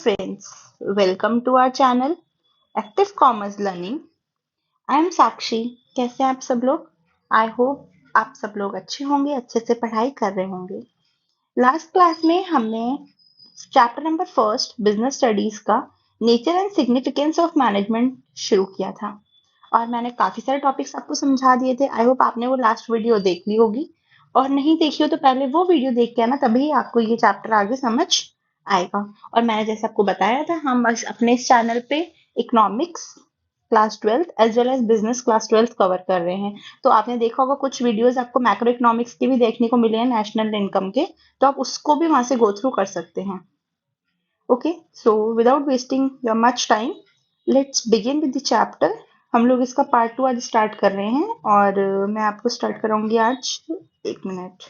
Friends, welcome to our channel Active Commerce Learning. I am Sakshi. कैसे हैं आप सब लोग? आई होप आप सब लोग अच्छे होंगे, अच्छे से पढ़ाई कर रहे होंगे। लास्ट क्लास में हमने chapter number first business studies का nature and significance of management शुरू किया था और मैंने काफी सारे टॉपिक्स आपको समझा दिए थे। आई होप आपने वो लास्ट वीडियो देख ली होगी और नहीं देखी हो तो पहले वो वीडियो देख के आना, तभी आपको ये चैप्टर आगे समझ आएगा। और मैंने जैसे आपको बताया था, हम अपने इस चैनल पे economics class twelfth as well as business class twelfth cover कर रहे हैं। तो आपने देखा होगा कुछ वीडियोस आपको मैक्रो इकोनॉमिक्स के भी देखने को मिले हैं, नेशनल इनकम के, तो आप उसको भी वहां से गो थ्रू कर सकते हैं। Okay, so without wasting your much time, let's begin with the chapter. हम लोग इसका पार्ट टू आज स्टार्ट कर रहे हैं और मैं आपको स्टार्ट कराऊंगी आज। एक मिनट।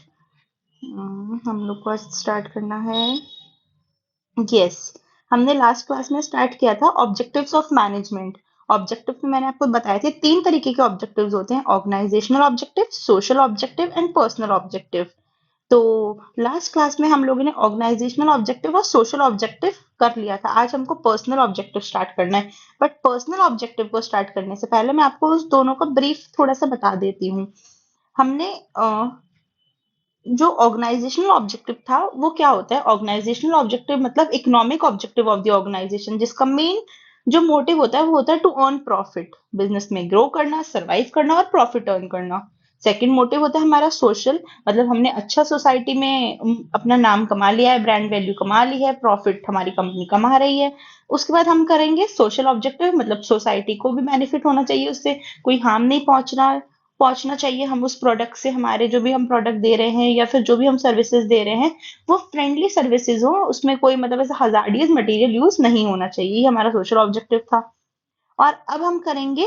हम लोग को आज स्टार्ट करना है। यस, हमने लास्ट क्लास में स्टार्ट किया था ऑब्जेक्टिव्स ऑफ मैनेजमेंट। ऑब्जेक्टिव में मैंने आपको बताए थे तीन तरीके के ऑब्जेक्टिव्स होते हैं: organisational objective, social objective and personal objective. तो लास्ट क्लास में हम लोगों ने ऑर्गेनाइजेशनल ऑब्जेक्टिव और सोशल ऑब्जेक्टिव कर लिया था। आज हमको पर्सनल ऑब्जेक्टिव स्टार्ट करना है। बट पर्सनल ऑब्जेक्टिव को स्टार्ट करने से पहले मैं आपको उस दोनों का ब्रीफ थोड़ा सा बता देती हूँ। हमने जो ऑर्गेनाइजेशनल ऑब्जेक्टिव था वो क्या होता है? ऑर्गेनाइजेशनल ऑब्जेक्टिव मतलब economic objective of the organisation, जिसका मेन जो मोटिव होता है वो होता है टू अर्न प्रॉफिट, बिजनेस में ग्रो करना, सरवाइव करना और प्रॉफिट अर्न करना। सेकंड मोटिव होता है हमारा सोशल, मतलब हमने अच्छा सोसाइटी में अपना नाम कमा लिया है, ब्रांड वैल्यू कमा ली है, प्रॉफिट हमारी कंपनी कमा रही है। उसके बाद हम करेंगे सोशल ऑब्जेक्टिव, मतलब सोसाइटी को भी बेनिफिट होना चाहिए, उससे कोई हार्म नहीं पहुंचना चाहिए। हम उस प्रोडक्ट से, हमारे जो भी हम प्रोडक्ट दे रहे हैं या फिर जो भी हम सर्विसेज दे रहे हैं, वो फ्रेंडली सर्विसेज हो, उसमें कोई मतलब ऐसा हजार्डियस मटेरियल यूज नहीं होना चाहिए। ये हमारा सोशल ऑब्जेक्टिव था। और अब हम करेंगे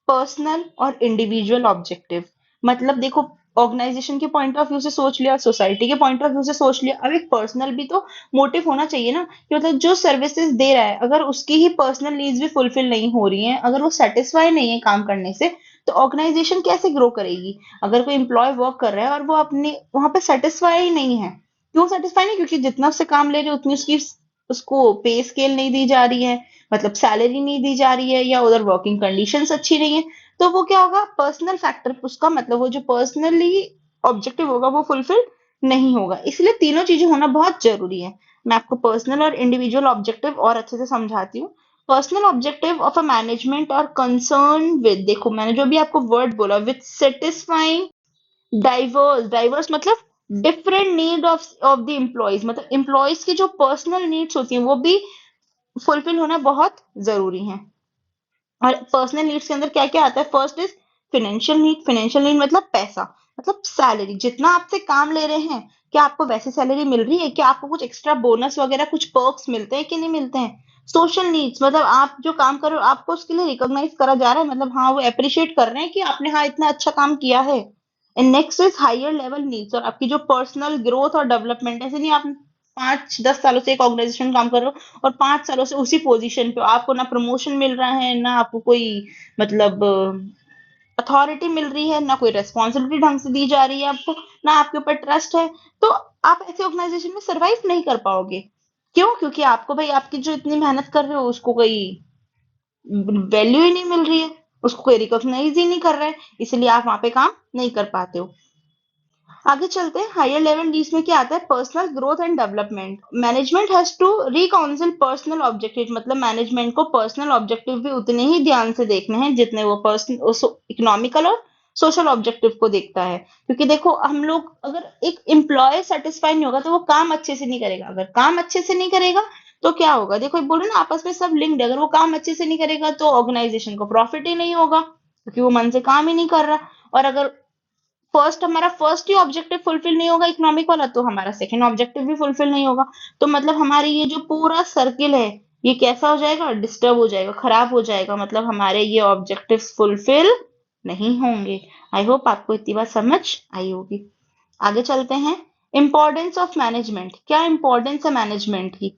पर्सनल और इंडिविजुअल ऑब्जेक्टिव। मतलब देखो, ऑर्गेनाइजेशन के पॉइंट ऑफ व्यू से सोच लिया, सोसाइटी के पॉइंट ऑफ व्यू से सोच लिया, अब एक पर्सनल भी तो मोटिव होना चाहिए ना, कि मतलब जो सर्विसेज दे रहा है अगर उसकी ही पर्सनल नीड्स भी फुलफिल नहीं हो रही हैं, अगर वो सेटिस्फाई नहीं है काम करने से, तो ऑर्गेनाइजेशन कैसे ग्रो करेगी? अगर कोई एम्प्लॉय वर्क कर रहा है और वो अपने वहां पे सेटिस्फाई नहीं है, क्यों सेटिस्फाई नहीं? क्योंकि जितना उससे काम ले रहे उतनी उसकी उसको पे स्केल नहीं दी जा रही है, मतलब सैलरी नहीं दी जा रही है, या उधर वर्किंग कंडीशंस अच्छी नहीं है। तो वो क्या होगा? पर्सनल फैक्टर, उसका मतलब वो जो पर्सनली ऑब्जेक्टिव होगा वो फुलफिल नहीं होगा। इसलिए तीनों चीजें होना बहुत जरूरी है। मैं आपको पर्सनल और इंडिविजुअल ऑब्जेक्टिव और अच्छे से समझाती हूँ। Personal objective of a management और कंसर्न विद, देखो मैंने जो भी आपको वर्ड बोला, विद सेटिस्फाइंग डाइवर्स, डाइवर्स मतलब different need of the employees, मतलब एम्प्लॉयज की जो पर्सनल नीड्स होती हैं वो भी फुलफिल होना बहुत जरूरी है। और पर्सनल नीड्स के अंदर क्या क्या आता है? First is financial need. Financial need मतलब पैसा, मतलब सैलरी। जितना आपसे काम ले रहे हैं, क्या आपको वैसी सैलरी मिल रही है? क्या आपको कुछ एक्स्ट्रा बोनस वगैरह, कुछ पर्क्स मिलते हैं कि नहीं मिलते हैं? सोशल नीड्स मतलब आप जो काम कर रहे हो आपको उसके लिए रिकॉग्नाइज करा जा रहा है, मतलब हाँ वो अप्रिशिएट कर रहे हैं कि आपने हाँ इतना अच्छा काम किया है। And next is higher level needs, और आपकी जो पर्सनल ग्रोथ और डेवलपमेंट, ऐसे नहीं आप 5-10 सालों से एक ऑर्गेनाइजेशन में काम कर रहे हो और 5 सालों से उसी पोजीशन पे हो, आपको ना प्रमोशन मिल रहा है, ना आपको कोई मतलब अथॉरिटी मिल रही है, ना कोई रेस्पॉन्सिबिलिटी ढंग से दी जा रही है आपको, ना आपके ऊपर ट्रस्ट है, तो आप ऐसे ऑर्गेनाइजेशन में सरवाइव नहीं कर पाओगे। क्यों? क्योंकि आपको भाई आपकी जो इतनी मेहनत कर रहे हो उसको कोई वैल्यू ही नहीं मिल रही है, उसको कोई रिकॉग्नाइज ही नहीं कर रहा है, इसलिए आप वहां पे काम नहीं कर पाते हो। आगे चलते हैं। हायर लेवल नीड्स में क्या आता है? Personal growth and development. Management has to reconcile personal objective, मतलब मैनेजमेंट को पर्सनल ऑब्जेक्टिव भी उतने ही ध्यान से देखने हैं जितने वो पर्सनल इकोनॉमिकल और सोशल ऑब्जेक्टिव को देखता है। क्योंकि देखो, हम लोग अगर एक एम्प्लॉय सेटिस्फाई नहीं होगा तो वो काम अच्छे से नहीं करेगा। अगर काम अच्छे से नहीं करेगा तो क्या होगा? देखो बोलो ना, आपस में सब लिंक्ड है। अगर वो काम अच्छे से नहीं करेगा तो ऑर्गेनाइजेशन को प्रॉफिट ही नहीं होगा, क्योंकि वो मन से काम ही नहीं कर रहा। और अगर हमारा फर्स्ट ही ऑब्जेक्टिव फुलफिल नहीं होगा इकोनॉमिक वाला, तो हमारा सेकंड ऑब्जेक्टिव भी फुलफिल नहीं होगा। तो मतलब हमारी ये जो पूरा सर्किल है, ये कैसा हो जाएगा? डिस्टर्ब हो जाएगा, खराब हो जाएगा, मतलब हमारे ये ऑब्जेक्टिव्स फुलफिल नहीं होंगे। आई होप आपको इतनी बात समझ आई होगी। आगे चलते हैं। Importance of management. क्या इंपॉर्टेंस है मैनेजमेंट की?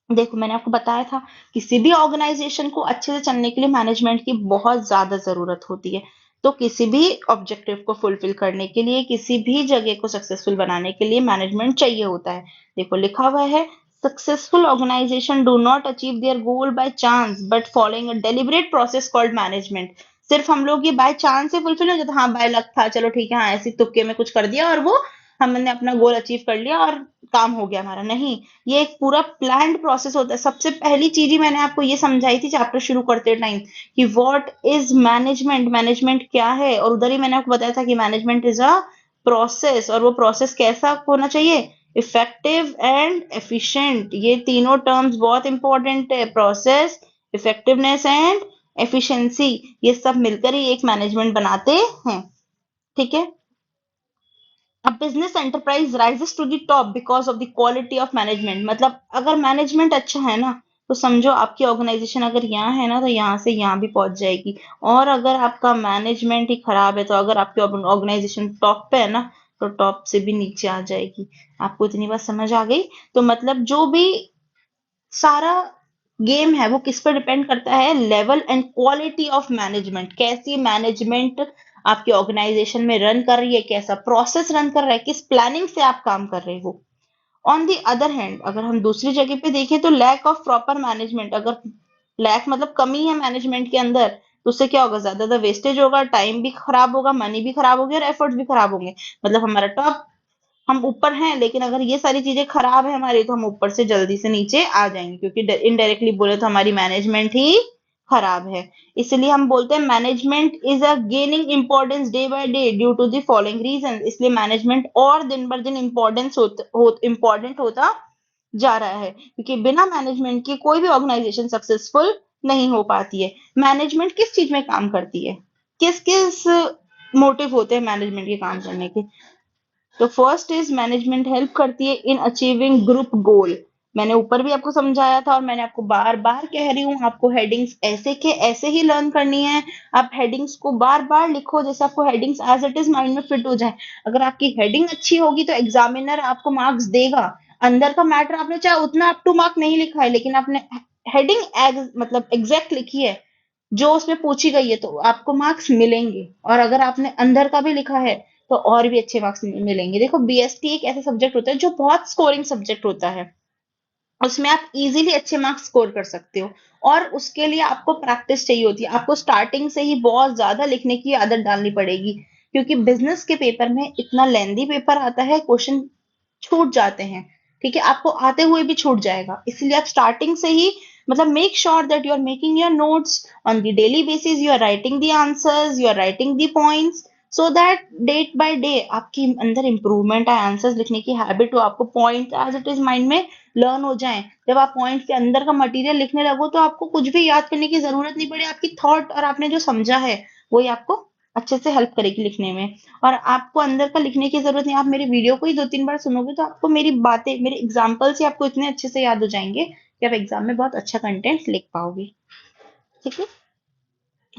देखो मैंने आपको बताया था, किसी भी ऑर्गेनाइजेशन को अच्छे से चलने के लिए मैनेजमेंट की बहुत ज्यादा जरूरत होती है। तो किसी भी ऑब्जेक्टिव को फुलफिल करने के लिए, किसी भी जगह को सक्सेसफुल बनाने के लिए मैनेजमेंट चाहिए होता है। देखो लिखा हुआ है, Successful organization do not achieve their goal by chance but following a deliberate process called management. सिर्फ हम लोग ये बाय चांस से फुलफिल हो जाता, हाँ बाय लक था, चलो ठीक है, हाँ ऐसे तुक्के में कुछ कर दिया और वो हमने अपना गोल अचीव कर लिया और काम हो गया हमारा, नहीं। ये एक पूरा प्लान्ड प्रोसेस होता है। सबसे पहली चीज ही मैंने आपको ये समझाई थी चैप्टर शुरू करते टाइम कि व्हाट इज मैनेजमेंट, मैनेजमेंट क्या है, और उधर ही मैंने आपको बताया था कि मैनेजमेंट इज अ प्रोसेस, और वो प्रोसेस कैसा होना चाहिए, इफेक्टिव एंड एफिशिएंट। ये तीनों टर्म्स बहुत इंपॉर्टेंट है, प्रोसेस, इफेक्टिवनेस एंड एफिशिएंसी। ये सब मिलकर ही एक मैनेजमेंट बनाते हैं। ठीक है। A business enterprise rises to the top because of the quality of management. मतलब अगर मैनेजमेंट अच्छा है ना, तो समझो आपकी ऑर्गेनाइजेशन अगर यहाँ है ना, तो यहाँ से यहाँ भी पहुंच जाएगी। और अगर आपका मैनेजमेंट ही खराब है, तो अगर आपकी ऑर्गेनाइजेशन टॉप पे है ना, तो टॉप से भी नीचे आ जाएगी। आपको इतनी बात समझ आ गई? तो मतलब जो भी सारा गेम है वो किस पर डिपेंड करता है, level and quality of management. कैसी मैनेजमेंट आपकी ऑर्गेनाइजेशन में रन कर रही है, कैसा प्रोसेस रन कर रहा है, किस प्लानिंग से आप काम कर रहे हो। ऑन दी अदर हैंड अगर हम दूसरी जगह पे देखें, तो लैक ऑफ प्रॉपर मैनेजमेंट, अगर लैक मतलब कमी है मैनेजमेंट के अंदर, तो उससे क्या होगा, ज्यादा ज्यादा वेस्टेज होगा, टाइम भी खराब होगा, मनी भी खराब होगी और एफर्ट भी खराब होंगे। मतलब हमारा टॉप, हम ऊपर हैं, लेकिन अगर ये सारी चीजें खराब है हमारी, तो हम ऊपर से जल्दी से नीचे आ जाएंगे, क्योंकि इनडायरेक्टली बोले तो हमारी मैनेजमेंट ही खराब है। इसलिए हम बोलते हैं management is a gaining importance day by day due to the following reason. इसलिए मैनेजमेंट और दिन बर दिन इंपॉर्टेंट होता जा रहा है, क्योंकि बिना मैनेजमेंट के कोई भी ऑर्गेनाइजेशन सक्सेसफुल नहीं हो पाती है। मैनेजमेंट किस चीज में काम करती है, किस किस मोटिव होते हैं मैनेजमेंट के काम करने के। तो फर्स्ट इज मैनेजमेंट हेल्प करती है इन अचीविंग ग्रुप गोल। मैंने ऊपर भी आपको समझाया था, और मैंने आपको बार बार कह रही हूँ, आपको हेडिंग्स ऐसे के ऐसे ही लर्न करनी है। आप हेडिंग्स को बार बार लिखो, जैसे आपको headings as it is mind में फिट हो जाए। अगर आपकी हेडिंग अच्छी होगी तो एग्जामिनर आपको मार्क्स देगा। अंदर का मैटर आपने चाहे उतना अप टू मार्क नहीं लिखा है, लेकिन आपने हेडिंग मतलब एग्जैक्ट लिखी है जो उसमें पूछी गई है, तो आपको मार्क्स मिलेंगे। और अगर आपने अंदर का भी लिखा है, तो और भी अच्छे मार्क्स मिलेंगे। देखो बीएसटी एक ऐसा सब्जेक्ट होता है जो बहुत स्कोरिंग सब्जेक्ट होता है, उसमें आप इजीली अच्छे मार्क्स स्कोर कर सकते हो। और उसके लिए आपको प्रैक्टिस चाहिए होती है, आपको स्टार्टिंग से ही बहुत ज्यादा लिखने की आदत डालनी पड़ेगी, क्योंकि बिजनेस के पेपर में इतना लेंदी पेपर आता है, क्वेश्चन छूट जाते हैं। ठीक है, आपको आते हुए भी छूट जाएगा, इसलिए आप स्टार्टिंग से ही मतलब make sure that you are making your notes on the daily basis, you are writing the answers, you are writing the points, so that day by day आपकी अंदर इंप्रूवमेंट आए, आंसर्स लिखने की हैबिट हो, आपको point as it is mind में learn हो जाए। जब आप पॉइंट के अंदर का मटेरियल लिखने लगो, तो आपको कुछ भी याद करने की जरूरत नहीं पड़े, आपकी थॉट और आपने जो समझा है वही आपको अच्छे से हेल्प करेगी लिखने में। और आपको अंदर का लिखने की जरूरत नहीं, आप मेरी वीडियो को ही 2-3 बार सुनोगे, तो आपको मेरी बातें, मेरे एग्जाम्पल से आपको इतने अच्छे से याद हो जाएंगे कि आप एग्जाम में बहुत अच्छा कंटेंट लिख पाओगे। ठीक है,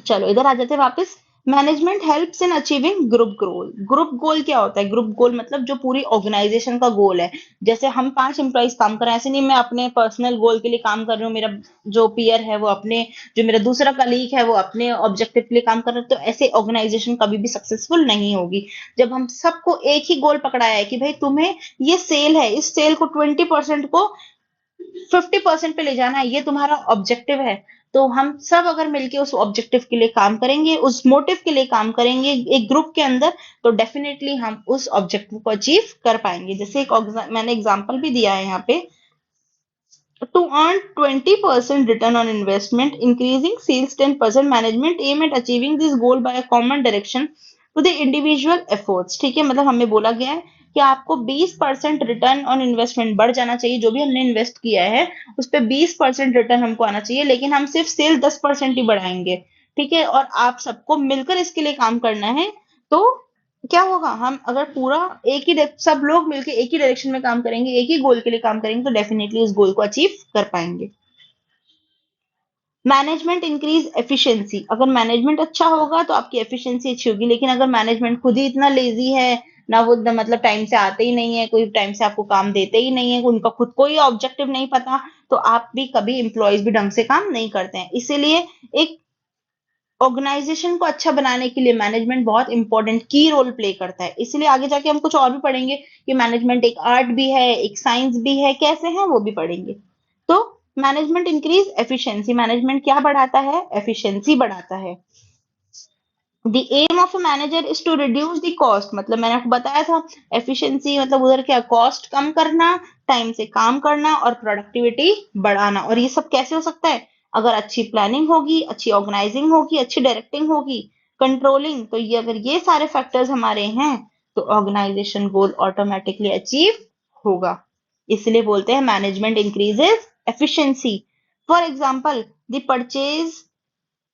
चलो इधर आ जाते हैं वापस। Management helps in achieving group goal. Group गोल क्या होता है, ग्रुप गोल मतलब जो पूरी ऑर्गेनाइजेशन का गोल है। जैसे हम 5 एम्प्लॉइज काम कर रहे हैं, ऐसे नहीं मैं अपने पर्सनल गोल के लिए काम कर रही हूँ, मेरा जो पीयर है वो अपने, जो मेरा दूसरा कलीग है वो अपने ऑब्जेक्टिव के लिए काम कर रहा है, तो ऐसे ऑर्गेनाइजेशन कभी भी सक्सेसफुल नहीं होगी। जब हम सबको एक ही गोल पकड़ाया है कि भाई तुम्हें ये सेल है, इस सेल को 20% को 50% पे ले जाना है, ये तुम्हारा ऑब्जेक्टिव है, तो हम सब अगर मिलके उस ऑब्जेक्टिव के लिए काम करेंगे, उस मोटिव के लिए काम करेंगे एक ग्रुप के अंदर, तो डेफिनेटली हम उस ऑब्जेक्टिव को अचीव कर पाएंगे। जैसे मैंने एग्जांपल भी दिया है यहाँ पे, to earn 20% return on investment, increasing sales 10%, management aim at achieving this goal by a common direction to the individual efforts। ठीक है, मतलब हमें बोला गया है कि आपको 20% रिटर्न ऑन इन्वेस्टमेंट बढ़ जाना चाहिए, जो भी हमने इन्वेस्ट किया है उस पर 20% रिटर्न हमको आना चाहिए, लेकिन हम सिर्फ सेल 10% ही बढ़ाएंगे। ठीक है, और आप सबको मिलकर इसके लिए काम करना है। तो क्या होगा, हम अगर पूरा एक ही सब लोग मिलकर एक ही डायरेक्शन में काम करेंगे, एक ही गोल के लिए काम करेंगे, तो डेफिनेटली उस गोल को अचीव कर पाएंगे। Management increase efficiency. अगर मैनेजमेंट अच्छा होगा तो आपकी एफिशिएंसी अच्छी होगी, लेकिन अगर मैनेजमेंट खुद ही इतना लेजी है ना, वो मतलब टाइम से आते ही नहीं है, कोई टाइम से आपको काम देते ही नहीं है, उनका खुद को ही ऑब्जेक्टिव नहीं पता, तो आप भी कभी एम्प्लॉयज भी ढंग से काम नहीं करते हैं। इसीलिए एक ऑर्गेनाइजेशन को अच्छा बनाने के लिए मैनेजमेंट बहुत इंपॉर्टेंट की रोल प्ले करता है। इसलिए आगे जाके हम कुछ और भी पढ़ेंगे कि मैनेजमेंट एक आर्ट भी है, एक साइंस भी है, कैसे है वो भी पढ़ेंगे। तो मैनेजमेंट इंक्रीज एफिशिएंसी, मैनेजमेंट क्या बढ़ाता है? एफिशिएंसी बढ़ाता है। The aim of a manager is to reduce the cost, मतलब मैंने आपको बताया था एफिशिएंसी मतलब उधर क्या, कॉस्ट कम करना, टाइम से काम करना और प्रोडक्टिविटी बढ़ाना। और ये सब कैसे हो सकता है? अगर अच्छी प्लानिंग होगी, अच्छी ऑर्गेनाइजिंग होगी, अच्छी डायरेक्टिंग होगी, कंट्रोलिंग, तो ये अगर ये सारे फैक्टर्स हमारे हैं तो ऑर्गेनाइजेशन गोल ऑटोमेटिकली अचीव होगा। इसलिए बोलते हैं management increases efficiency. For example, the purchase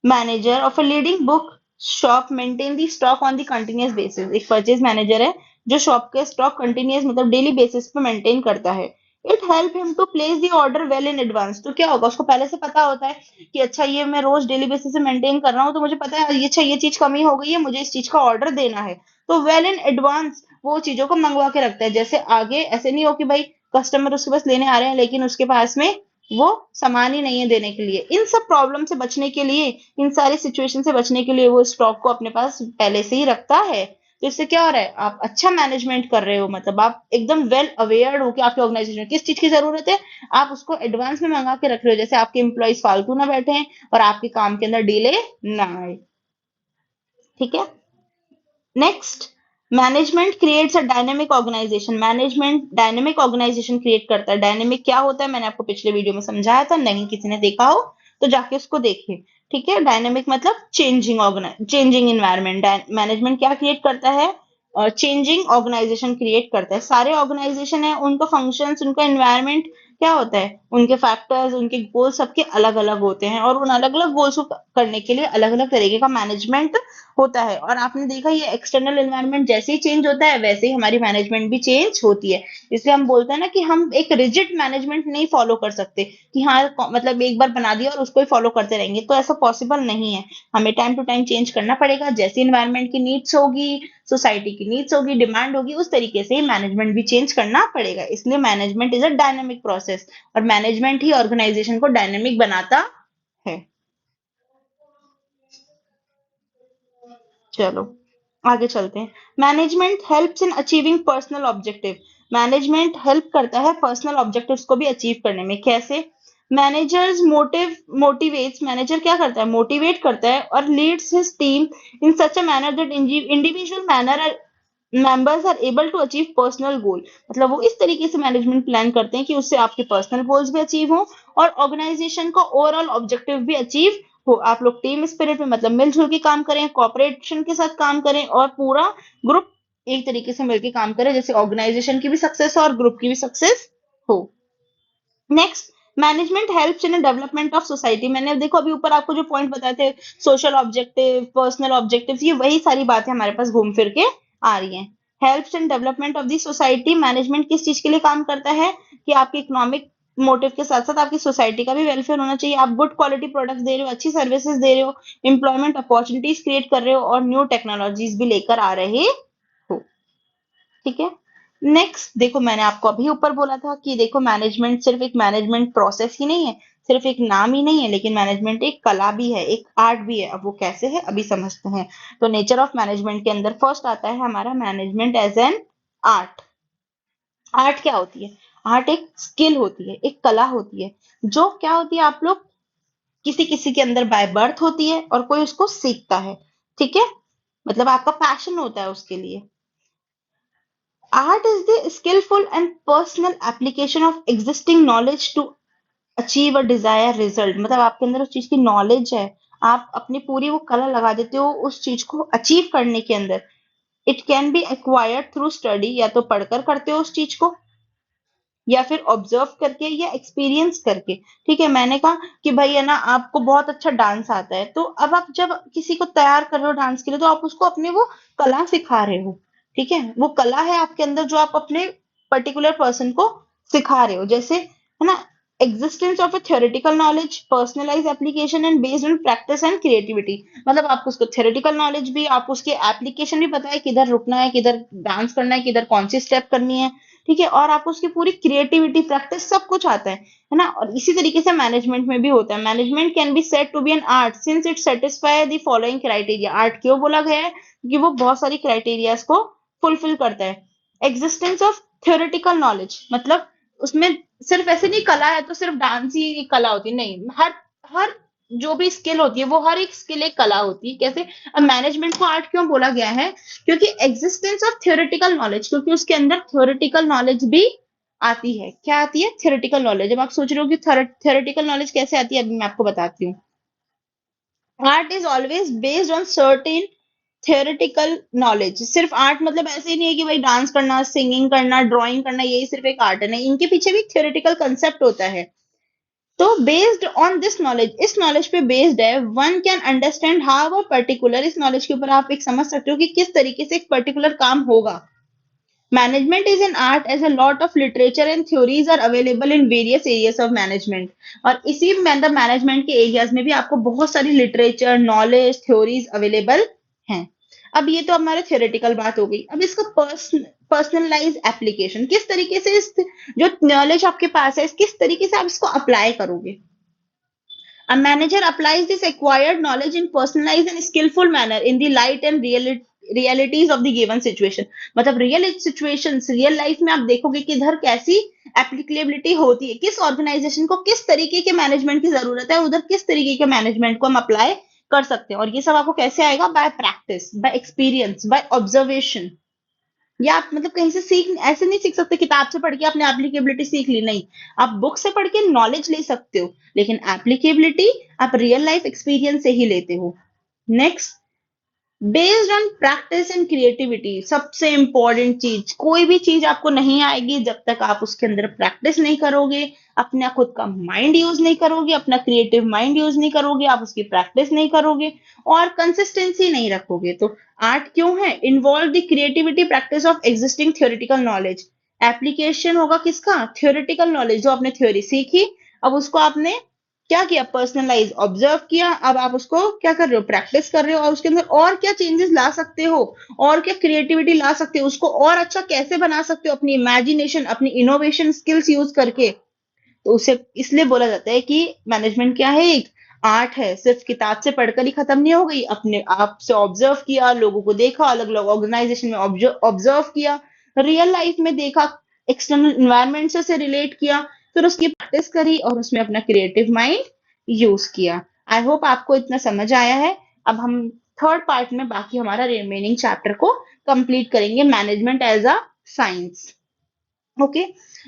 manager of a leading book shop maintain the stock on the continuous basis. एक परचेज मैनेजर है जो शॉप के स्टॉक कंटिन्यूअस मतलब डेली बेसिस पे मेंटेन करता है। It help him to place the order well in advance. तो क्या होगा, उसको पहले से पता होता है कि अच्छा ये मैं रोज डेली बेसिस से मेंटेन कर रहा हूँ, तो मुझे पता है ये अच्छा ये चीज कमी हो गई है, मुझे इस चीज का ऑर्डर देना है। तो वेल इन एडवांस वो चीजों को मंगवा के रखता है, जैसे आगे ऐसे नहीं हो कि भाई कस्टमर उसके पास लेने आ रहे हैं लेकिन उसके पास में वो सामान ही नहीं है देने के लिए। इन सब प्रॉब्लम से बचने के लिए, इन सारी सिचुएशन से बचने के लिए वो स्टॉक को अपने पास पहले से ही रखता है। तो इससे क्या हो रहा है, आप अच्छा मैनेजमेंट कर रहे हो, मतलब आप एकदम वेल अवेयर हो कि आपके ऑर्गेनाइजेशन में किस चीज की जरूरत है, आप उसको एडवांस में मंगा के रख रहे हो, जैसे आपके एम्प्लॉइज फालतू ना बैठे हैं और आपके काम के अंदर डिले ना आए। ठीक है। Next, management creates a dynamic organisation. Management dynamic organisation create करता है। डायनेमिक क्या होता है मैंने आपको पिछले वीडियो में समझाया था, नहीं किसी ने देखा हो तो जाके उसको देखिए। ठीक है, डायनेमिक मतलब चेंजिंग इन्वायरमेंट। मैनेजमेंट क्या क्रिएट करता है? चेंजिंग ऑर्गेनाइजेशन क्रिएट करता है। सारे ऑर्गेनाइजेशन है उनका फंक्शंस, उनका इन्वायरमेंट क्या होता है, उनके फैक्टर्स, उनके गोल सबके अलग अलग होते हैं और उन अलग अलग गोल्स को करने के लिए अलग अलग तरीके का मैनेजमेंट होता है। और आपने देखा ये एक्सटर्नल एनवायरनमेंट जैसे ही चेंज होता है वैसे ही हमारी मैनेजमेंट भी चेंज होती है। इसलिए हम बोलते हैं ना कि हम एक रिजिड मैनेजमेंट नहीं फॉलो कर सकते कि हाँ मतलब एक बार बना दिया और उसको ही फॉलो करते रहेंगे, तो ऐसा पॉसिबल नहीं है। हमें टाइम टू टाइम चेंज करना पड़ेगा, जैसे इन्वायरमेंट की नीड्स होगी, सोसाइटी की नीड्स होगी, डिमांड होगी, उस तरीके से ही मैनेजमेंट भी चेंज करना पड़ेगा। इसलिए management is a dynamic process और मैनेजमेंट ही ऑर्गेनाइजेशन को डायनेमिक बनाता है। चलो आगे चलते हैं। Management helps in achieving personal objective. Management help करता है पर्सनल ऑब्जेक्टिव्स को भी अचीव करने में। कैसे? मैनेजर्स मोटिवेट्स, मैनेजर क्या करता है, मोटिवेट करता है और leads his team in such a manner that individual manner members are able to achieve personal goal. मतलब वो इस तरीके से मैनेजमेंट प्लान करते हैं कि उससे आपके पर्सनल गोल्स भी अचीव हो और ऑर्गेनाइजेशन का ओवरऑल ऑब्जेक्टिव भी अचीव हो। आप लोग टीम स्पिरिट में मतलब मिलजुल के काम करें, कॉपरेशन के साथ काम करें और पूरा ग्रुप एक तरीके से मिलकर काम करे, जैसे ऑर्गेनाइजेशन की भी सक्सेस हो और ग्रुप की भी सक्सेस हो। Next, management helps in development of society. मैंने देखो अभी ऊपर आपको जो पॉइंट बताए थे, सोशल ऑब्जेक्टिव, पर्सनल ऑब्जेक्टिव्स, ये वही सारी बातें हमारे पास घूम फिर के आ रही हैं। Helps in development of the society. Management किस चीज के लिए काम करता है कि आपके इकोनॉमिक मोटिव के साथ साथ आपकी सोसाइटी का भी वेलफेयर होना चाहिए। आप गुड क्वालिटी प्रोडक्ट्स दे रहे हो, अच्छी सर्विसेज दे रहे हो, एम्प्लॉयमेंट अपॉर्चुनिटीज क्रिएट कर रहे हो और न्यू टेक्नोलॉजीज भी लेकर आ रहे हो। ठीक है। नेक्स्ट देखो, मैंने आपको अभी ऊपर बोला था कि देखो मैनेजमेंट सिर्फ एक मैनेजमेंट प्रोसेस ही नहीं है, सिर्फ एक नाम ही नहीं है, लेकिन मैनेजमेंट एक कला भी है, एक आर्ट भी है। अब वो कैसे है अभी समझते हैं। तो नेचर ऑफ मैनेजमेंट के अंदर फर्स्ट आता है हमारा management as an art. Art क्या होती है? आर्ट एक स्किल होती है, एक कला होती है, जो क्या होती है, आप लोग किसी किसी के अंदर बाय बर्थ होती है और कोई उसको सीखता है। ठीक है, मतलब आपका पैशन होता है उसके लिए। Art is the skillful and personal application of existing knowledge to achieve a desired result। मतलब आपके अंदर उस चीज की नॉलेज है, आप अपनी पूरी वो कला लगा देते हो उस चीज को अचीव करने के अंदर। It can be acquired through study, या तो पढ़कर करते हो उस चीज को या फिर ऑब्जर्व करके या एक्सपीरियंस करके। ठीक है, मैंने कहा कि भाई है ना आपको बहुत अच्छा डांस आता है, तो अब आप जब किसी को तैयार कर रहे हो डांस के लिए तो आप उसको अपनी वो कला सिखा रहे हो। ठीक है, वो कला है आपके अंदर जो आप अपने पर्टिकुलर पर्सन को सिखा रहे हो। जैसे है ना, existence of a theoretical knowledge, personalise application and based on practice and creativity. मतलब आपको उसको थ्योरेटिकल नॉलेज भी, आप उसके एप्लीकेशन भी पता है, किधर रुकना है, किधर डांस करना है, किधर कौन सी स्टेप करनी है। ठीक है, और आपको उसकी पूरी क्रिएटिविटी, प्रैक्टिस सब कुछ आता है ना। और इसी तरीके से मैनेजमेंट में भी होता है। Management can be said to be an art since it satisfy the following criteria. Art क्यों बोला गया है? क्योंकि वो बहुत सारी क्राइटेरियाज को फुलफिल करता है। एग्जिस्टेंस ऑफ थ्योरेटिकल नॉलेज, मतलब उसमें सिर्फ ऐसे नहीं कला है तो सिर्फ डांस ही कला होती है, नहीं, हर हर जो भी स्किल होती है वो हर एक स्किल एक कला होती है। कैसे? अब मैनेजमेंट को आर्ट क्यों बोला गया है? क्योंकि एग्जिस्टेंस ऑफ थ्योरेटिकल नॉलेज, क्योंकि उसके अंदर थ्योरेटिकल नॉलेज भी आती है। क्या आती है? Theoretical knowledge. अब आप सोच रहे हो कि थ्योरेटिकल नॉलेज कैसे आती है, अभी मैं आपको बताती हूँ। Art is always based on certain theoretical knowledge. सिर्फ आर्ट मतलब ऐसे ही नहीं है कि भाई डांस करना, सिंगिंग करना, ड्राइंग करना यही सिर्फ एक आर्ट है, नहीं, इनके पीछे भी थ्योरेटिकल कंसेप्ट होता है। तो बेस्ड ऑन दिस नॉलेज, इस नॉलेज पे बेस्ड है, one can understand how a particular, इस नॉलेज के ऊपर आप एक समझ सकते हो कि किस तरीके से एक पर्टिकुलर काम होगा। Management is an art as a lot of literature and theories are available in various areas of management. और इसी मतलब मैनेजमेंट के एरियाज में भी आपको बहुत सारी लिटरेचर, नॉलेज, थ्योरीज अवेलेबल हैं। अब ये तो हमारे थ्योरेटिकल बात हो गई। अब इसका पर्सनलाइज एप्लीकेशन, किस तरीके से इस जो नॉलेज आपके पास है किस तरीके से आप इसको अप्लाई करोगे। A manager applies this acquired knowledge in personalized and skillful manner in the light and realities of the given situation। मतलब रियल सिचुएशंस, रियल लाइफ में आप देखोगे कि इधर कैसी एप्लीकेबिलिटी होती है, किस ऑर्गेनाइजेशन को किस तरीके के मैनेजमेंट की जरूरत है, उधर किस तरीके के मैनेजमेंट को हम अप्लाई कर सकते हैं। और ये सब आपको कैसे आएगा? Bye practice, bye experience, by observation. या आप मतलब कहीं से सीख ऐसे नहीं सीख सकते, किताब से पढ़ के आपने एप्लीकेबिलिटी सीख ली, नहीं। आप बुक से पढ़ के नॉलेज ले सकते हो, लेकिन एप्लीकेबिलिटी आप रियल लाइफ एक्सपीरियंस से ही लेते हो। Next, based on practice and creativity, सबसे इंपॉर्टेंट चीज, कोई भी चीज आपको नहीं आएगी जब तक आप उसके अंदर प्रैक्टिस नहीं करोगे, अपना खुद का माइंड यूज नहीं करोगे, अपना क्रिएटिव माइंड यूज नहीं करोगे, आप उसकी प्रैक्टिस नहीं करोगे और कंसिस्टेंसी नहीं रखोगे। तो आर्ट क्यों है? Involve the creativity, practice of existing theoretical knowledge. Application होगा किसका? थ्योरेटिकल नॉलेज, जो आपने थ्योरी सीखी, अब उसको आपने क्या किया? पर्सनलाइज, ऑब्जर्व किया, अब आप उसको क्या कर रहे हो? प्रैक्टिस कर रहे हो। और उसके अंदर और क्या चेंजेस ला सकते हो, और क्या क्रिएटिविटी ला सकते हो, उसको और अच्छा कैसे बना सकते हो अपनी इमेजिनेशन, अपनी इनोवेशन स्किल्स यूज करके। तो उसे इसलिए बोला जाता है कि मैनेजमेंट क्या है? एक आर्ट है, सिर्फ किताब से पढ़कर ही खत्म नहीं हो गई, अपने आप से ऑब्जर्व किया, लोगों को देखा, अलग अलग ऑर्गेनाइजेशन में ऑब्जर्व किया, रियल लाइफ में देखा, एक्सटर्नल इन्वायरमेंट से रिलेट किया, फिर उसकी प्रैक्टिस करी और उसमें अपना क्रिएटिव माइंड यूज किया। आई होप आपको इतना समझ आया है। अब हम थर्ड पार्ट में बाकी हमारा रिमेनिंग चैप्टर को कंप्लीट करेंगे, management as a science. Okay,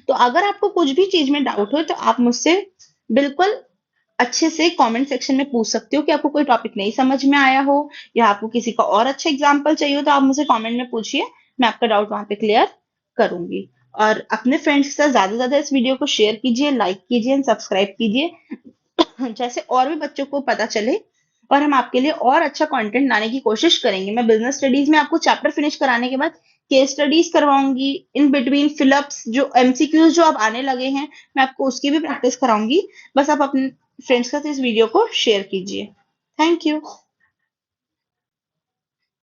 तो अगर आपको कुछ भी चीज में डाउट हो तो आप मुझसे बिल्कुल अच्छे से कमेंट सेक्शन में पूछ सकते हो कि आपको कोई टॉपिक नहीं समझ में आया हो, या आपको किसी का और अच्छा एग्जाम्पल चाहिए हो, तो आप मुझे कमेंट में पूछिए, मैं आपका डाउट वहां पे क्लियर करूंगी। और अपने फ्रेंड्स के साथ ज्यादा से ज्यादा इस वीडियो को शेयर कीजिए, लाइक कीजिए एंड सब्सक्राइब कीजिए, जैसे और भी बच्चों को पता चले और हम आपके लिए और अच्छा कंटेंट लाने की कोशिश करेंगे। मैं बिजनेस स्टडीज में आपको चैप्टर फिनिश कराने के बाद केस स्टडीज करवाऊंगी, इन बिटवीन फिलअप्स जो एमसीक्यूज जो अब आने लगे हैं, मैं आपको उसकी भी प्रैक्टिस कराऊंगी। बस आप अपने फ्रेंड्स के साथ इस वीडियो को शेयर कीजिए। Thank you.